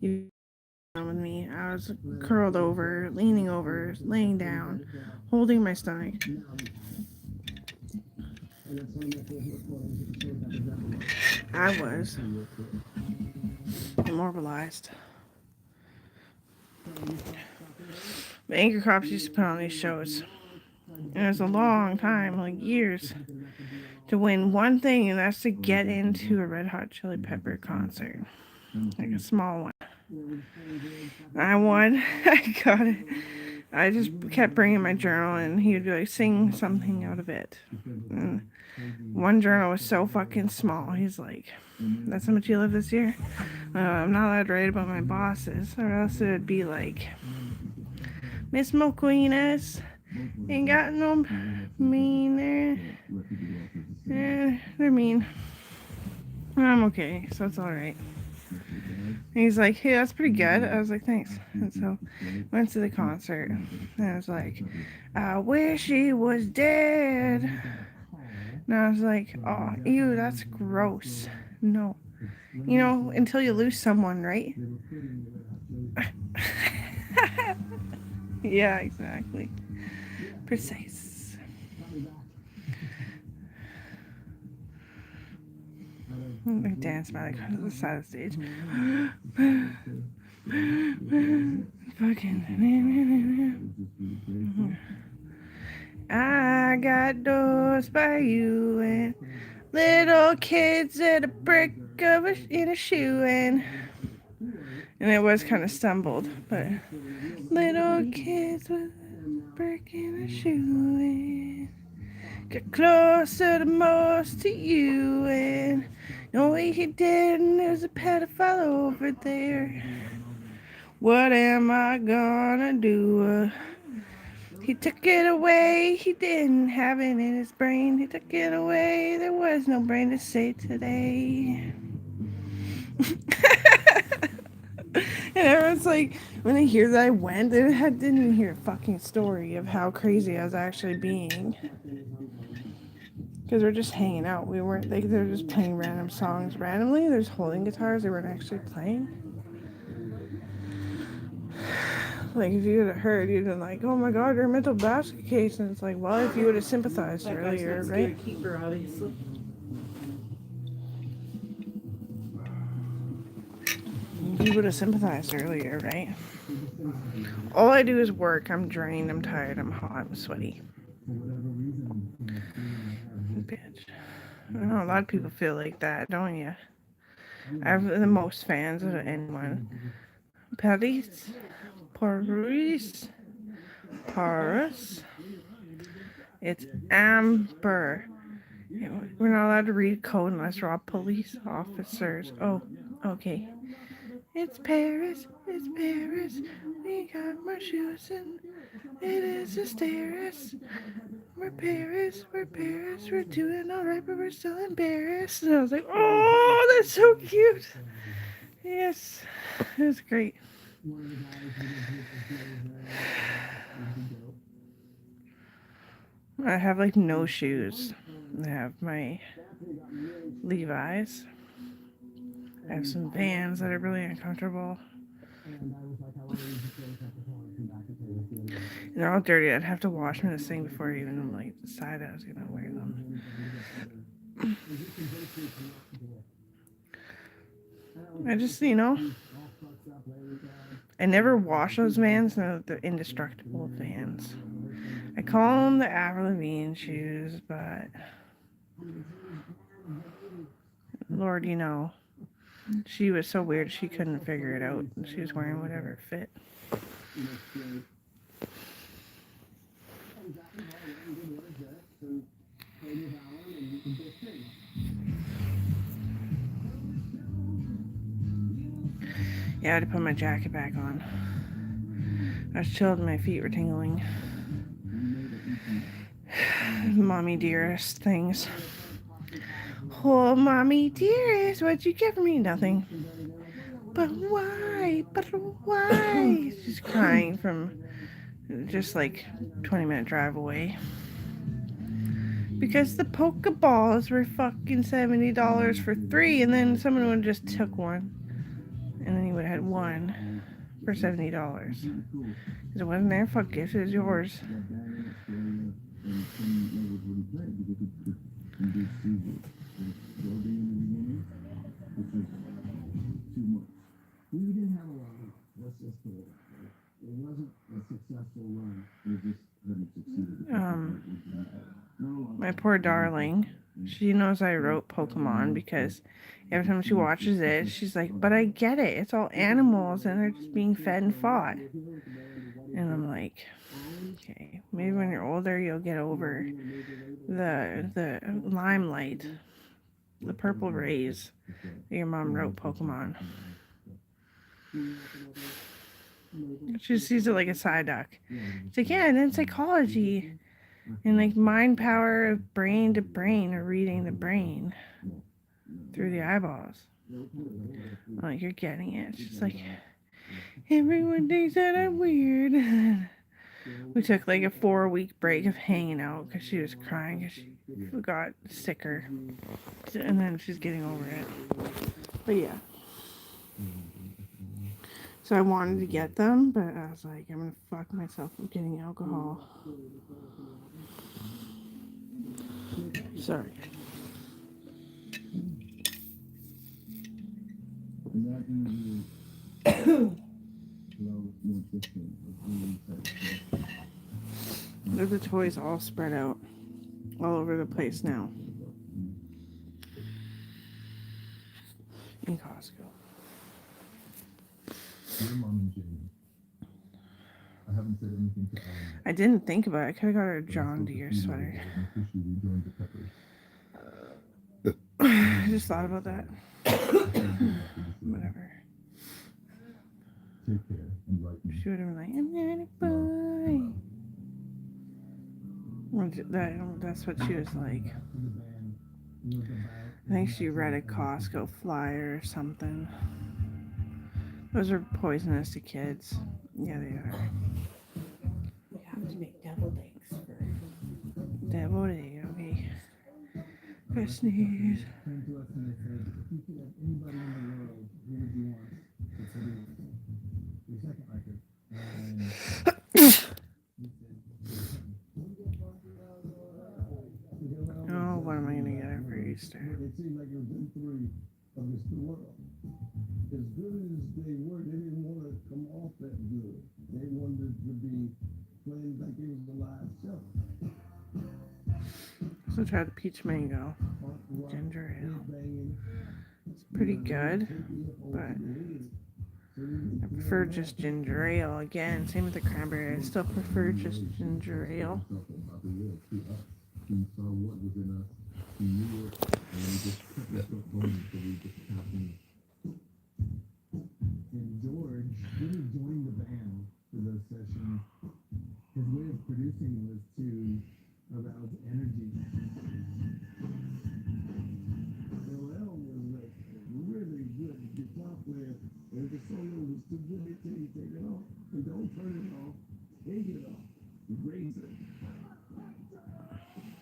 He was with me. I was curled over, leaning over, laying down, holding my stomach. I was immobilized. The anchor cops used to put on these shows. And it was a long time, like years, to win one thing, and that's to get into a Red Hot Chili Pepper concert. Like a small one. I won. I got it. I just kept bringing my journal, and he would be like, sing something out of it. And one journal was so fucking small. He's like, that's how much you live this year? I'm not allowed to write about my bosses, or else it would be like, Miss McQueeness ain't got no mean there. They're mean. I'm okay, so it's alright. He's like, hey, that's pretty good. I was like, thanks. And so went to the concert. And I was like, I wish he was dead. And I was like, oh, ew, that's gross. No. You know, until you lose someone, right? Yeah, exactly. Precise. I dance by the side of the stage. Fucking. I got doors by you and little kids and a brick in a shoe and it was kind of stumbled, but little kids with a brick in a shoe and get closer the most to you and no way he didn't. There's a pedophile over there. What am I gonna do? He took it away, he didn't have it in his brain. He took it away, there was no brain to say today. And everyone's like, when they hear that I went, they didn't even hear a fucking story of how crazy I was actually being. Because we're just hanging out. We weren't, they were just playing random songs randomly. There's holding guitars, they weren't actually playing. Like, if you would have heard, you'd have been like, oh my god, you're a mental basket case. And it's like, well, if you would have sympathized earlier, right? Keeper, obviously. If you would have sympathized earlier, right? All I do is work. I'm drained, I'm tired, I'm hot, I'm sweaty. Bitch. I know a lot of people feel like that, don't you? I have the most fans of anyone. Paris. Paris. Paris. It's Amber. We're not allowed to read code unless we're all police officers. Oh, okay. It's Paris, we got more shoes and it is hysterics. We're Paris, we're doing alright, but we're still embarrassed. And I was like, oh, that's so cute. Yes, it was great. I have like no shoes. I have my Levi's. I have some Vans that are really uncomfortable. And they're all dirty. I'd have to wash them in this thing before I even like decide I was gonna wear them. I just, I never wash those Vans. No, they're indestructible Vans. I call them the Avril Lavigne shoes, but Lord, she was so weird she couldn't figure it out. She was wearing whatever fit. Yeah, I had to put my jacket back on. I was chilled and my feet were tingling. Mommy dearest things. Oh, mommy dearest, what'd you get for me? Nothing. But why? But why? She's crying from just like 20-minute drive away. Because the Pokeballs were fucking $70 for 3, and then someone would have just took one. And then he would have get one for $70. Because it wasn't their fuck gift, it was yours. My poor darling, she knows I wrote Pokemon because every time she watches it, she's like, but I get it. It's all animals and they're just being fed and fought. And I'm like, okay, maybe when you're older, you'll get over the limelight, the purple rays that your mom wrote Pokemon. She sees it like a Psyduck. She's like, yeah, and then psychology and like mind power of brain to brain or reading the brain through the eyeballs. I'm like, you're getting it. She's like, everyone thinks that I'm weird. We took like a 4-week break of hanging out because she was crying because she got sicker. And then she's getting over it. But yeah. So I wanted to get them, but I was like, I'm going to fuck myself with getting alcohol. Sorry. There's the toys all spread out all over the place now. In Costco. Your mom and Jamie. I haven't said anything to Ellen. I didn't think about it. I could have got her a John Deere sweater. I just thought about that. Whatever. Take care and write me. She would have been like, I'm not a boy. That's what she was like. I think she read a Costco flyer or something. Those are poisonous to kids. Yeah, they are. We have to make deviled eggs for Deviled egg, okay. I sneeze. Came to us and they said, if you could have anybody in the world, who would you want? They said it was your second record. And we said, oh, what am I gonna get her for Easter? it seemed like it was in three of this world. As good as they were, they didn't want to come off that good. They wanted to be playing like it was a live show. So try the peach mango ginger ale. It's pretty good, but I prefer just ginger ale. Again, same with the cranberry. I still prefer just ginger ale. And George didn't join the band for those sessions. His way of producing was to arouse energy. Noel was like really good guitar player, and the solo was too good until you take it off. And don't turn it off, take it off, raise it.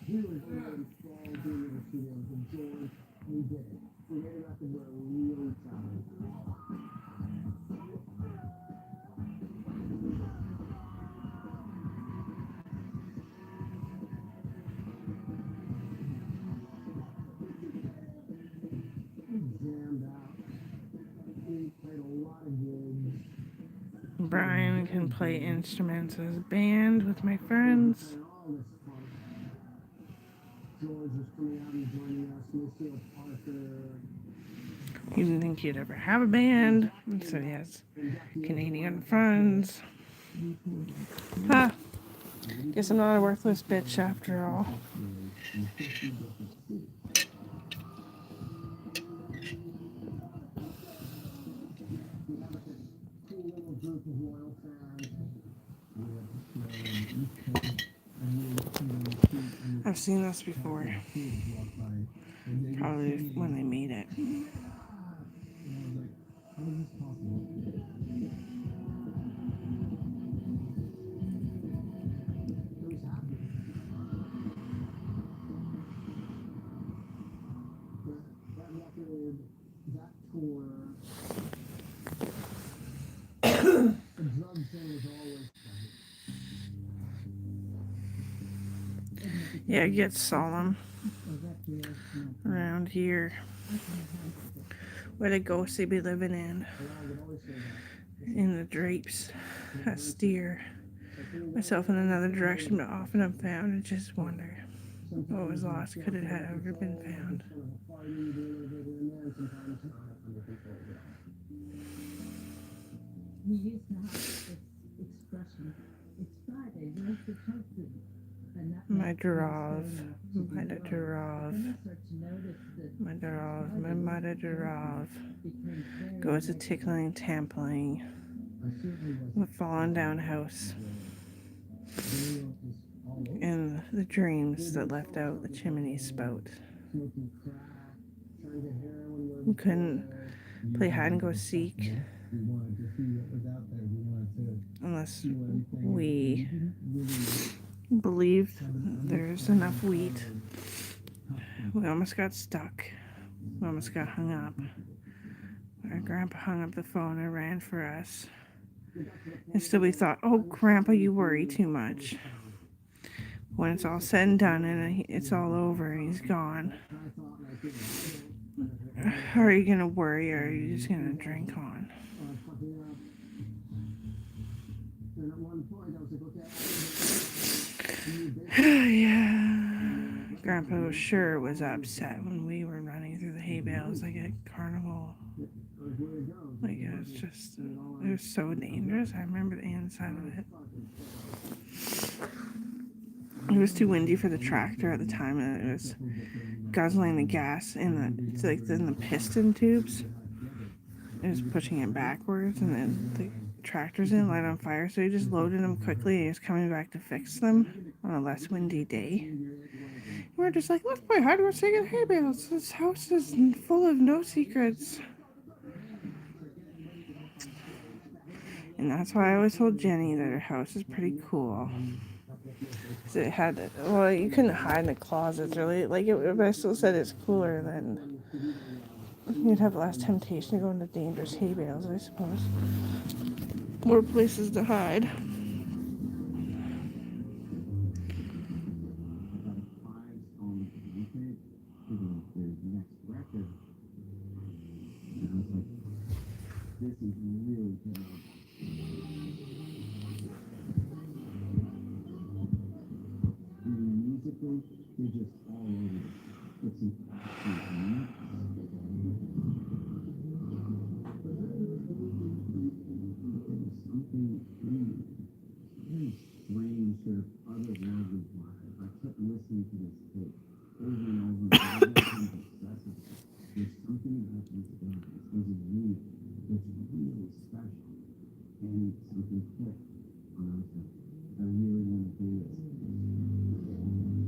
We were really strong doing the studios, and George, we did it. We made it out to where we really tried. Brian can play instruments as a band with my friends. He didn't think he'd ever have a band, so he has Canadian friends. Ha! Guess I'm not a worthless bitch after all. I've seen this before. Probably when they made it. drug thing was always funny. Yeah, it gets solemn A recreational drug. around here. I can enhance it. What a ghost they be living in. And I would always say that. In the drapes. I steer myself in another direction, but often I'm found and just wonder what was lost. Could it have ever been found? We used to have this expression, it's Friday, where's the tofu? And that My meant giraffe, he was my going to the giraffe, Then I started to notice that my giraffe, my mother giraffe became very goes a regular. tickling, tampling, with falling down house, and the dreams that left out the chimney spout. We couldn't play hide and go seek unless we believed there's enough wheat. We almost got stuck. We almost got hung up. Our grandpa hung up the phone and ran for us. And still we thought, oh, grandpa, you worry too much. When it's all said and done and it's all over and he's gone, are you going to worry or are you just going to drink on? Yeah. Grandpa sure was upset when we were running through the hay bales like a carnival. Like it was just, it was so dangerous. I remember the inside of it. It was too windy for the tractor at the time, and it was guzzling the gas in the piston tubes. It was pushing it backwards, and then the tractors didn't light on fire, so he just loaded them quickly and he was coming back to fix them on a less windy day. We were just like, let's play hide and go seek in hay bales. This house is full of no secrets. And that's why I always told Jenny that her house is pretty cool. Because it had, well, you couldn't hide in the closets really. Like, but I still said it's cooler than, you'd have less temptation to go into dangerous hay bales, I suppose. More places to hide. This is really terrible. Musically, they're just all over it. It's nuts. Something very strange sort of otherworldly vibe. I kept listening to this tape over and over and over. Obsessive. There's something about these guys. There's a unit that's really special. And something clicked. And I was like, I really want to do this.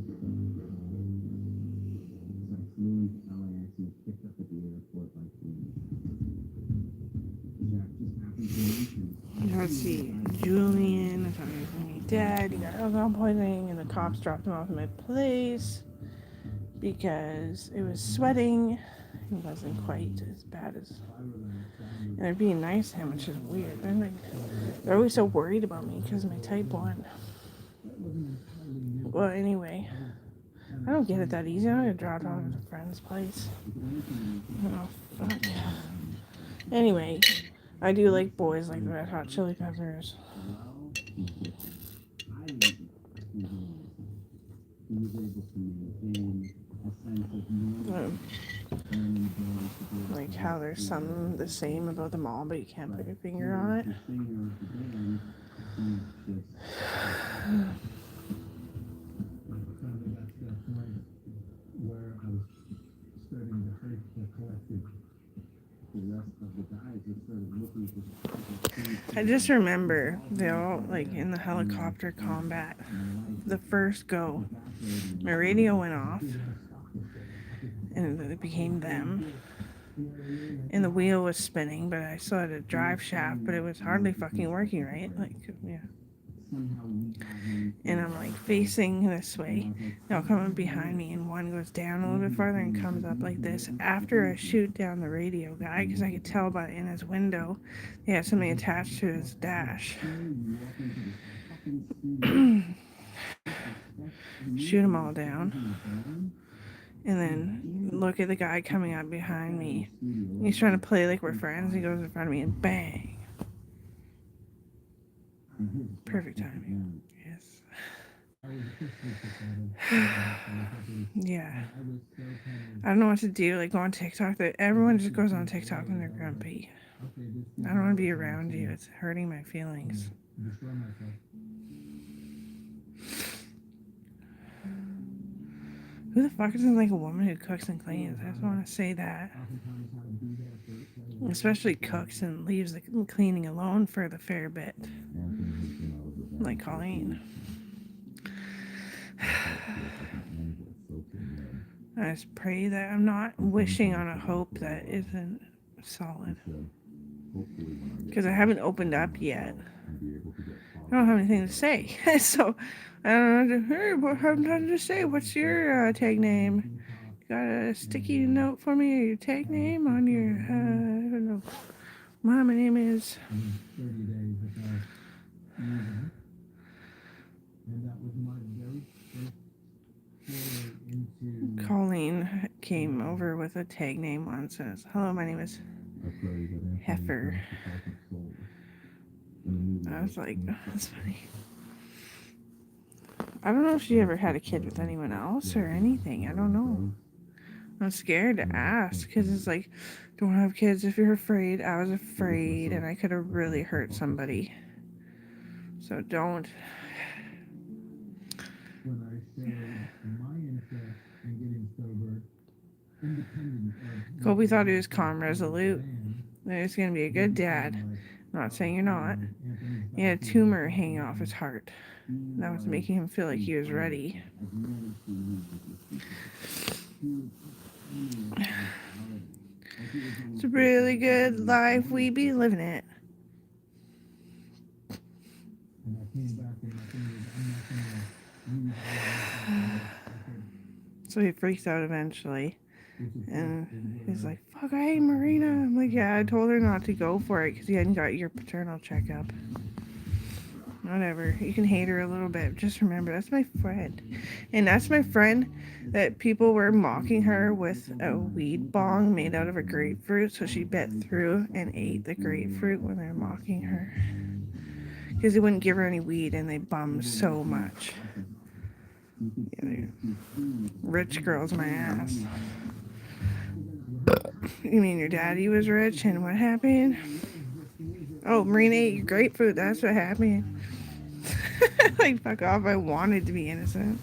So I flew into LAX and picked up at the airport like Jack just happened to mention. Let's see, Julian, I thought he was going to be dead. He got alcohol poisoning, and the cops dropped him off at my place because it was sweating. It wasn't quite as bad as. And they're being nice to him, which is weird. They're always so worried about me because of my type 1. Well, anyway, I don't get it that easy. I'm going to drop off at a friend's place. Oh, fuck. Anyway, I do like boys like the Red Hot Chili Peppers. Like how there's some the same about them all, but you can't put your finger on it. Where I was starting to hurt the collective. The rest of the guys just started looking for. I just remember they all, like, in the helicopter combat, the first go, my radio went off, and it became them, and the wheel was spinning, but I still had a drive shaft, but it was hardly fucking working, right? Like, yeah. somehow we got him. And I'm like facing this way. They'll come up behind me, and one goes down a little bit farther and comes up like this. After I shoot down the radio guy, because I could tell by in his window, he had something attached to his dash. Shoot them all down, and then look at the guy coming up behind me. He's trying to play like we're friends. He goes in front of me and bang. Perfect timing. Yes. Yeah. I don't know what to do. Like go on TikTok. That everyone just goes on TikTok when they're grumpy. I don't want to be around you. It's hurting my feelings. Who the fuck isn't like a woman who cooks and cleans? I just want to say that. Especially cooks and leaves the cleaning alone for the fair bit. Like Colleen. I just pray that I'm not wishing on a hope that isn't solid. Because I haven't opened up yet. I don't have anything to say. So I don't know. Hey, what have nothing to say? What's your tag name? Got a sticky note for me or your tag name on your, I don't know. My name is. Colleen came over with a tag name once. Says, "Hello, my name is Heifer." I was like, oh, that's funny. I don't know if she ever had a kid with anyone else or anything. I don't know. I'm scared to ask because it's like, don't have kids if you're afraid. I was afraid and I could have really hurt somebody. So don't. Colby thought he was calm, resolute. That he was going to be a good dad. I'm not saying you're not. He had a tumor hanging off his heart. That was making him feel like he was ready. It's a really good life. We be living it. So he freaks out eventually. And he's like, fuck, I hate Marina. I'm like, yeah, I told her not to go for it because you hadn't got your paternal checkup. Whatever. You can hate her a little bit. Just remember, that's my friend. And that's my friend that people were mocking her with a weed bong made out of a grapefruit. So she bit through and ate the grapefruit when they're mocking her. Because they wouldn't give her any weed and they bummed so much. Yeah, rich girls, my ass. You mean your daddy was rich and what happened? Oh, Marina ate your grapefruit. That's what happened. Like, fuck off. I wanted to be innocent.